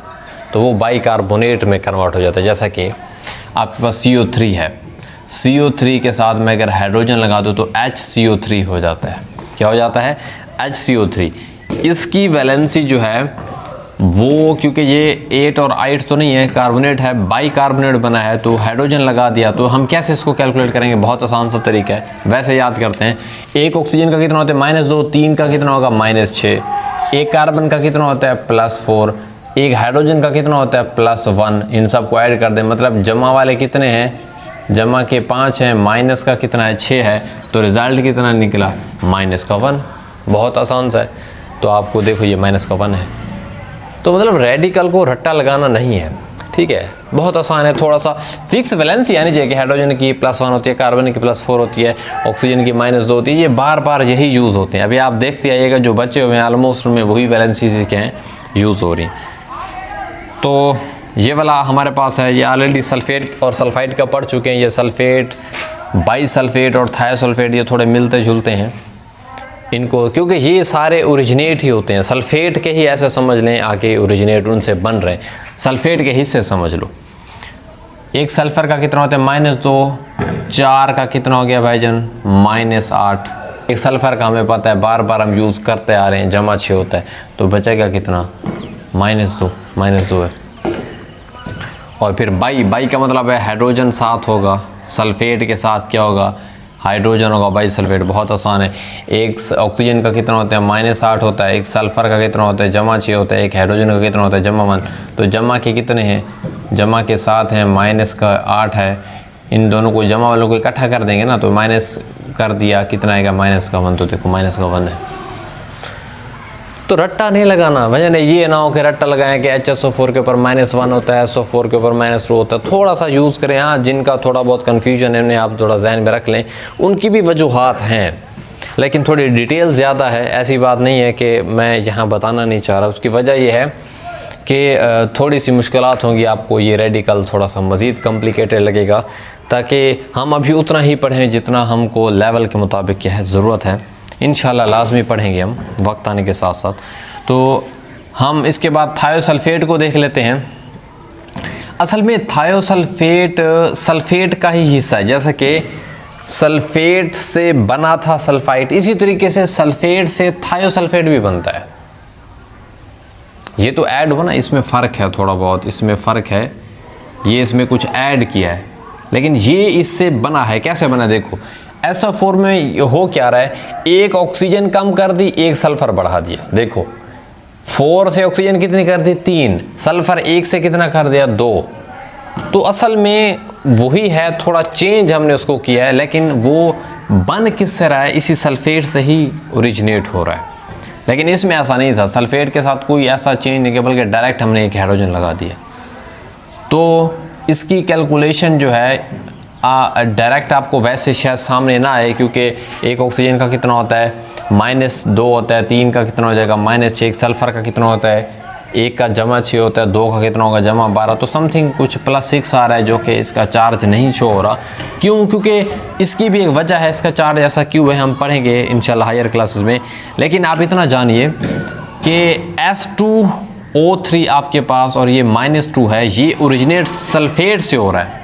तो वो बाई कार्बोनेट में कन्वर्ट हो जाता है। जैसा कि आपके पास CO3 है, CO3 के साथ मैं अगर हाइड्रोजन लगा दूँ तो HCO3 हो जाता है। क्या हो जाता है, HCO3। इसकी वैलेंसी जो है वो, क्योंकि ये 8 और 8 तो नहीं है, कार्बोनेट है, बाई कार्बोनेट बना है, तो हाइड्रोजन लगा दिया। तो हम कैसे इसको कैलकुलेट करेंगे, बहुत आसान सा तरीका है, वैसे याद करते हैं। एक ऑक्सीजन का कितना होता है -2, 3 का कितना होगा -6, एक कार्बन का कितना होता है +4, एक हाइड्रोजन का कितना होता है +1। इन सबको ऐड कर दें, मतलब जमा वाले कितने हैं, जमा के 5 हैं, माइनस का कितना है 6 है, तो रिज़ल्ट कितना निकला -1। बहुत आसान सा है। तो आपको देखो ये -1 है, तो मतलब रेडिकल को रट्टा लगाना नहीं है, ठीक है, बहुत आसान है। थोड़ा सा फिक्स वैलेंसी आनी चाहिए कि हाइड्रोजन की +1 होती है, कार्बन की +4 होती है, ऑक्सीजन की -2 होती है, ये बार बार यही यूज़ होते हैं। अभी आप देखते आइएगा जो बचे हुए हैं ऑलमोस्ट में वही वैलेंसी से क्या है यूज़ हो रही हैं। तो ये वाला हमारे पास है, ये ऑलरेडी सल्फेट और सल्फाइड का पढ़ चुके हैं। ये सल्फेट, बाईसल्फेट और थायोसल्फेट ये थोड़े मिलते जुलते हैं इनको, क्योंकि ये सारे ओरिजिनेट ही होते हैं। सल्फेट के ही ऐसे समझ लें आके ओरिजिनेट उनसे बन रहे हैं, सल्फेट के हिस्से समझ लो। एक सल्फर का कितना होता है -2, 4 का कितना हो गया भाईजान -8। एक सल्फर का हमें पता है, बार बार हम यूज़ करते आ रहे हैं, जमा 6 होता है, तो बचेगा कितना -2 है। और फिर बाई का मतलब है हाइड्रोजन साथ होगा, सल्फेट के साथ क्या होगा, हाइड्रोजन होगा, बाई सल्फेट। बहुत आसान है। एक ऑक्सीजन का कितना होता है -8 होता है, एक सल्फर का कितना होता है जमा 6 होता है, एक हाइड्रोजन का कितना होता है जमा 1। तो जमा के कितने हैं, जमा के 7 हैं, माइनस का 8 है। इन दोनों को जमा वालों को इकट्ठा कर देंगे ना, तो माइनस कर दिया, कितना आएगा -1। तो देखो -1 है। तो रट्टा नहीं लगाना भैया, ये ना हो कि रट्टा लगाएं कि HSO4 के ऊपर -1 होता है, SO4 के ऊपर -2 होता है। थोड़ा सा यूज़ करें। हाँ, जिनका थोड़ा बहुत कन्फ्यूजन है उन्हें आप थोड़ा जहन में रख लें, उनकी भी वजूहात हैं, लेकिन थोड़ी डिटेल ज़्यादा है। ऐसी बात नहीं है कि मैं यहाँ बताना नहीं चाह रहा। उसकी वजह यह है कि थोड़ी सी मुश्किलात होंगी आपको, ये रेडिकल थोड़ा सा मज़ीद कॉम्प्लिकेटेड लगेगा, ताकि हम अभी उतना ही पढ़ें जितना हमको लेवल के मुताबिक क्या है ज़रूरत है। इंशाल्लाह लाजमी पढ़ेंगे हम वक्त आने के साथ साथ। तो हम इसके बाद थायोसल्फेट को देख लेते हैं। असल में थायोसल्फेट सल्फेट का ही हिस्सा है, जैसा कि सल्फेट से बना था सल्फाइड, इसी तरीके से सल्फेट से थायोसल्फेट भी बनता है। ये तो ऐड हुआ ना, इसमें फ़र्क है, थोड़ा बहुत इसमें फ़र्क है, ये इसमें कुछ ऐड किया है, लेकिन ये इससे बना है। कैसे बना देखो, SO4 में हो क्या रहा है, एक ऑक्सीजन कम कर दी, एक सल्फर बढ़ा दिया। देखो 4 से ऑक्सीजन कितनी कर दी 3, सल्फर 1 से कितना कर दिया 2। तो असल में वही है, थोड़ा चेंज हमने उसको किया है, लेकिन वो बन किससे रहा है, इसी सल्फेट से ही ओरिजिनेट हो रहा है। लेकिन इसमें ऐसा नहीं था, सल्फेट के साथ कोई ऐसा चेंज नहीं किया, बल्कि डायरेक्ट हमने एक हाइड्रोजन लगा दिया। तो इसकी कैलकुलेशन जो है डायरेक्ट आपको वैसे शायद सामने ना आए, क्योंकि एक ऑक्सीजन का कितना होता है -2 होता है, 3 का कितना हो जाएगा -6, एक सल्फर का कितना होता है, 1 का जमा 6 होता है, 2 का कितना होगा जमा 12। तो समथिंग कुछ +6 आ रहा है, जो कि इसका चार्ज नहीं शो हो रहा। क्यों? क्योंकि इसकी भी एक वजह है, इसका चार्ज ऐसा क्यों है हम पढ़ेंगे इंशाल्लाह हायर क्लासेस में। लेकिन आप इतना जानिए कि S2O3 आपके पास और ये -2 है, ये ओरिजिनेट सल्फेट से हो रहा है,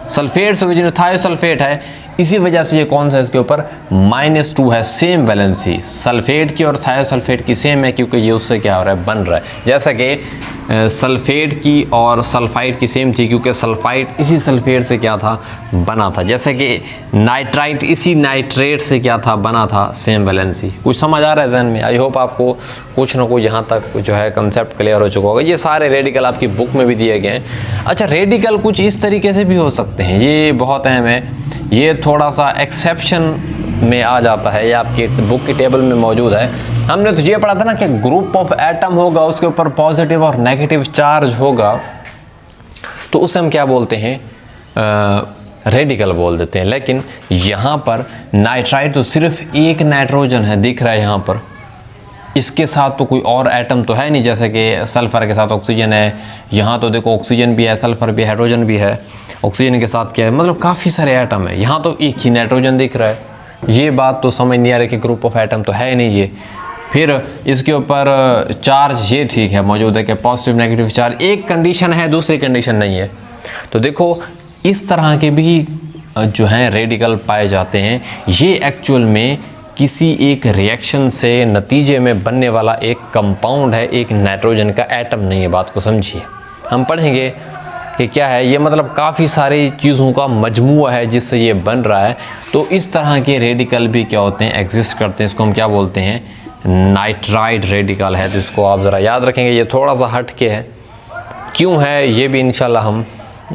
सल्फेट से ओरिजिनेट थायोसल्फेट है, इसी वजह से ये कौन सा इसके ऊपर -2 है। सेम वैलेंसी सल्फेट की और थायोसल्फेट की सेम है, क्योंकि ये उससे क्या हो रहा है बन रहा है। जैसा कि सल्फेट की और सल्फाइड की सेम थी, क्योंकि सल्फाइड इसी सल्फेट से क्या था बना था, जैसे कि नाइट्राइट इसी नाइट्रेट से क्या था बना था, सेम वैलेंसी। कुछ समझ आ रहा है जहन में? आई होप आपको कुछ ना कुछ यहाँ तक जो है कंसेप्ट क्लियर हो चुका होगा। ये सारे रेडिकल आपकी बुक में भी दिए गए हैं। अच्छा, रेडिकल कुछ इस तरीके से भी हो सकते हैं, ये बहुत अहम है, ये थोड़ा सा एक्सेप्शन में आ जाता है, ये आपकी बुक की टेबल में मौजूद है। हमने तो ये पढ़ा था ना कि ग्रुप ऑफ एटम होगा, उसके ऊपर पॉजिटिव और नेगेटिव चार्ज होगा, तो उसे हम क्या बोलते हैं, रेडिकल बोल देते हैं। लेकिन यहाँ पर नाइट्राइट तो सिर्फ एक नाइट्रोजन है, दिख रहा है यहाँ पर, इसके साथ तो कोई और एटम तो है नहीं, जैसे कि सल्फर के साथ ऑक्सीजन है, यहाँ तो देखो ऑक्सीजन भी है, सल्फर भी है, हाइड्रोजन भी है, ऑक्सीजन के साथ क्या है, मतलब काफ़ी सारे एटम है। यहाँ तो एक ही नाइट्रोजन दिख रहा है, ये बात तो समझ नहीं आ रही कि ग्रुप ऑफ एटम तो है नहीं ये। फिर इसके ऊपर चार्ज ये ठीक है मौजूद है कि पॉजिटिव नेगेटिव चार्ज, एक कंडीशन है दूसरी कंडीशन नहीं है। तो देखो इस तरह के भी जो हैं रेडिकल पाए जाते हैं, ये एक्चुअल में किसी एक रिएक्शन से नतीजे में बनने वाला एक कंपाउंड है, एक नाइट्रोजन का एटम नहीं है। बात को समझिए, हम पढ़ेंगे कि क्या है ये, मतलब काफ़ी सारी चीज़ों का मजमूआ है जिससे ये बन रहा है। तो इस तरह के रेडिकल भी क्या होते हैं, एग्जिस्ट करते हैं, इसको हम क्या बोलते हैं, नाइट्राइड रेडिकल है। तो इसको आप ज़रा याद रखेंगे, ये थोड़ा सा हट के है, क्यों है ये भी इंशाल्लाह हम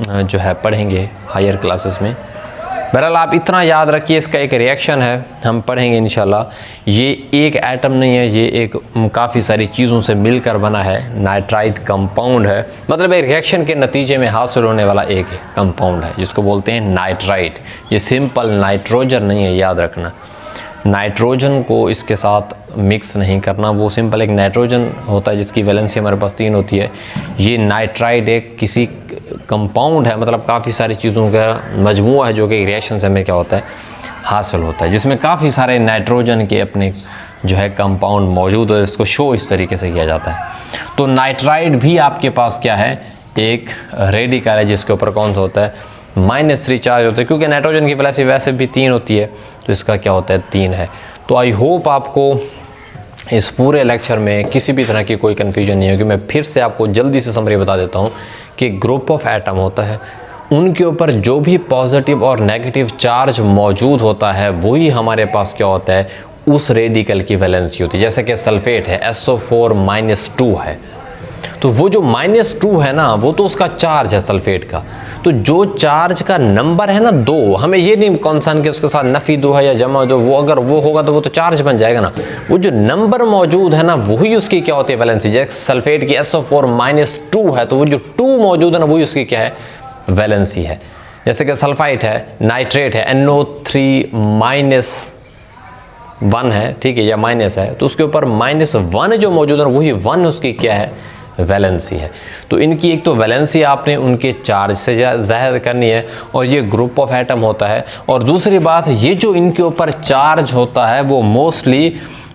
जो है पढ़ेंगे हायर क्लासेस में। बहरहाल आप इतना याद रखिए, इसका एक रिएक्शन है, हम पढ़ेंगे इंशाल्लाह। ये एक एटम नहीं है, ये एक काफ़ी सारी चीज़ों से मिलकर बना है, नाइट्राइड कंपाउंड है, मतलब एक रिएक्शन के नतीजे में हासिल होने वाला एक कंपाउंड है जिसको बोलते हैं नाइट्राइड। ये सिंपल नाइट्रोजन नहीं है, याद रखना। नाइट्रोजन को इसके साथ मिक्स नहीं करना, वो सिंपल एक नाइट्रोजन होता है जिसकी वैलेंसी हमारे पास 3 होती है। ये नाइट्राइड एक किसी कंपाउंड है, मतलब काफ़ी सारी चीज़ों का मजमूआ है जो कि रिएक्शन से हमें क्या होता है हासिल होता है, जिसमें काफ़ी सारे नाइट्रोजन के अपने जो है कंपाउंड मौजूद है। इसको शो इस तरीके से किया जाता है। तो नाइट्राइड भी आपके पास क्या है, एक रेडिकल है जिसके ऊपर कौन सा होता है, -3 चार्ज होता है, क्योंकि नाइट्रोजन की वैलेंसी वैसे भी 3 होती है, तो इसका क्या होता है 3 है। तो आई होप आपको इस पूरे लेक्चर में किसी भी तरह की कोई कन्फ्यूजन नहीं होगी। मैं फिर से आपको जल्दी से समरी बता देता हूँ कि ग्रुप ऑफ एटम होता है, उनके ऊपर जो भी पॉजिटिव और नेगेटिव चार्ज मौजूद होता है वही हमारे पास क्या होता है, उस रेडिकल की वैलेंसी होती है। जैसे कि सल्फेट है, SO4-2 है, तो वो जो -2 है ना, वो तो उसका चार्ज है सल्फेट का। तो जो चार्ज का नंबर है ना 2, हमें ये नहीं कंसर्न कि उसके साथ नफ़ी 2 है या जमा 2, वो अगर वो होगा तो वो तो चार्ज बन जाएगा ना। वो जो नंबर मौजूद है ना वही उसकी क्या होती है वैलेंसी। जैसे सल्फेट की SO4-2 है, तो वो जो 2 मौजूद है ना वही उसकी क्या है वैलेंसी है। जैसे कि सल्फाइट है, नाइट्रेट है, NO3-1 है, ठीक है, या माइनस है, तो उसके ऊपर -1 जो मौजूद है वही 1 उसकी क्या है वैलेंसी है। तो इनकी एक तो वैलेंसी आपने उनके चार्ज से ज़ाहिर करनी है, और ये ग्रुप ऑफ एटम होता है। और दूसरी बात, ये जो इनके ऊपर चार्ज होता है वो मोस्टली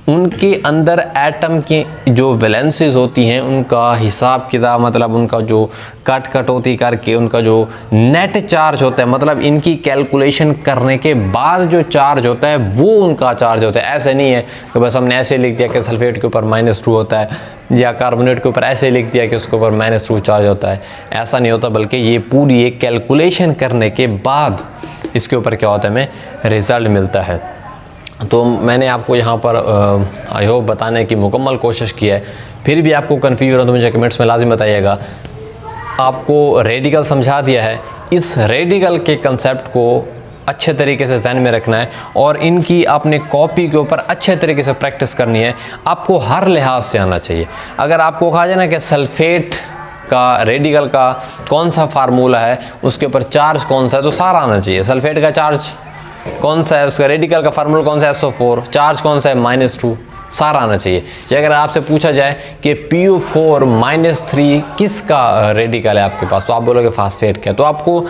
उनके अंदर एटम की जो वैलेंसीज होती हैं उनका हिसाब किताब, मतलब उनका जो कटौती करके उनका जो नेट चार्ज होता है, मतलब इनकी कैलकुलेशन करने के बाद जो चार्ज होता है वो उनका चार्ज होता है। ऐसे नहीं है कि बस हमने ऐसे लिख दिया कि सल्फेट के ऊपर -2 होता है, या कार्बोनेट के ऊपर ऐसे लिख दिया कि उसके ऊपर -2 चार्ज होता है, ऐसा नहीं होता। बल्कि ये पूरी एक कैलकुलेशन करने के बाद इसके ऊपर क्या होता है, हमें रिज़ल्ट मिलता है। तो मैंने आपको यहाँ पर आई होप बताने की मुकम्मल कोशिश की है। फिर भी आपको कन्फ्यूजन हो तो मुझे कमेंट्स में लाजिम बताइएगा। आपको रेडिकल समझा दिया है, इस रेडिकल के कंसेप्ट को अच्छे तरीके से ध्यान में रखना है, और इनकी आपने कॉपी के ऊपर अच्छे तरीके से प्रैक्टिस करनी है। आपको हर लिहाज से आना चाहिए। अगर आपको कहा जाए ना कि सल्फेट का रेडिकल का कौन सा फार्मूला है, उसके ऊपर चार्ज कौन सा है, तो सारा आना चाहिए। सल्फेट का चार्ज कौन सा है, उसका रेडिकल का फार्मूला कौन सा है, SO4, चार्ज कौन सा है -2, सारा आना चाहिए। या अगर आपसे पूछा जाए कि PO4-3 किसका रेडिकल है आपके पास, तो आप बोलोगे फास्फेट का। तो आपको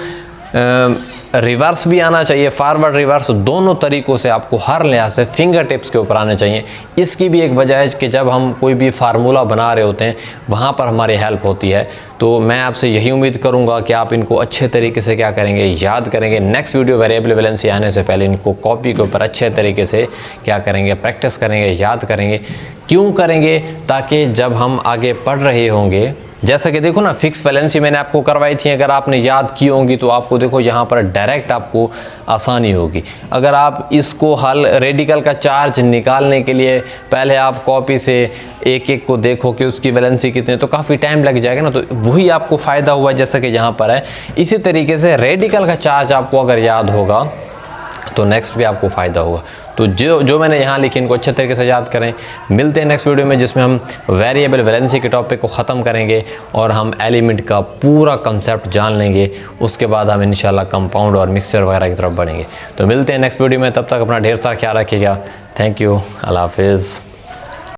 रिवर्स भी आना चाहिए, फॉरवर्ड रिवर्स दोनों तरीक़ों से आपको हर लिहाज से फिंगर टिप्स के ऊपर आने चाहिए। इसकी भी एक वजह है कि जब हम कोई भी फार्मूला बना रहे होते हैं वहाँ पर हमारी हेल्प होती है। तो मैं आपसे यही उम्मीद करूँगा कि आप इनको अच्छे तरीके से क्या करेंगे, याद करेंगे। नेक्स्ट वीडियो वेरिएबल वैलेंसी आने से पहले इनको कॉपी के ऊपर अच्छे तरीके से क्या करेंगे, प्रैक्टिस करेंगे, याद करेंगे। क्यों करेंगे? ताकि जब हम आगे पढ़ रहे होंगे जैसा कि देखो ना, फिक्स वैलेंसी मैंने आपको करवाई थी, अगर आपने याद की होंगी तो आपको देखो यहाँ पर डायरेक्ट आपको आसानी होगी। अगर आप इसको हल रेडिकल का चार्ज निकालने के लिए पहले आप कॉपी से एक एक को देखो कि उसकी वैलेंसी कितनी, तो काफ़ी टाइम लग जाएगा ना, तो वही आपको फ़ायदा हुआ जैसा कि यहाँ पर है। इसी तरीके से रेडिकल का चार्ज आपको अगर याद होगा तो नेक्स्ट भी आपको फ़ायदा होगा। तो जो मैंने यहाँ लिखी इनको अच्छे तरीके से याद करें। मिलते हैं नेक्स्ट वीडियो में जिसमें हम वेरिएबल वैलेंसी के टॉपिक को ख़त्म करेंगे और हम एलिमेंट का पूरा कंसेप्ट जान लेंगे। उसके बाद हम इंशाल्लाह कंपाउंड और मिक्सचर वगैरह की तरफ बढ़ेंगे। तो मिलते हैं नेक्स्ट वीडियो में, तब तक अपना ढेर सारा ख्याल रखिएगा। थैंक यू, अल्लाह हाफिज़।